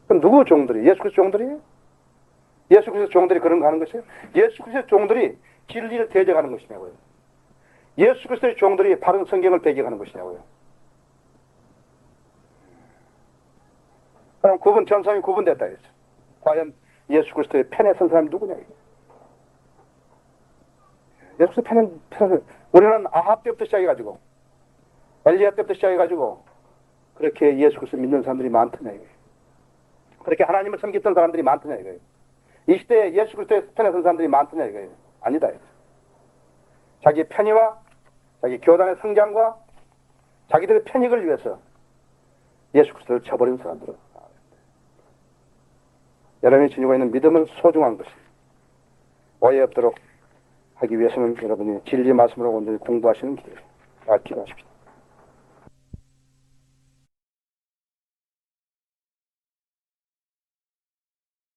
그럼 누구 종들이? 예수 그리스도 종들이에요? 예수 그리스도 종들이 그런 거 하는 것이에요? 예수 그리스도 종들이 진리를 대적하는 것이냐고요. 예수 그리스도의 종들이 바른 성경을 배격하는 것이냐고요. 그럼 전성이 구분됐다 했죠. 과연 예수 그리스도의 편에 선 사람이 누구냐 이게. 예수 그리스도 편에 우리는 아합 때부터 시작해가지고 엘리야 때부터 시작해가지고 그렇게 예수 그리스도 믿는 사람들이 많더냐 이게. 그렇게 하나님을 섬겼던 사람들이 많더냐 이거예요. 이 시대에 예수 그리스도의 편에 선 사람들이 많더냐 이거예요. 아니다 이거예요. 자기 편의와 자기 교단의 성장과 자기들의 편익을 위해서 예수 그리스도를 쳐버리는 사람들은, 여러분이 지니고 있는 믿음은 소중한 것이 오해 없도록 하기 위해서는 여러분이 진리 말씀으로 온전히 공부하시는 길을 기도하십시오.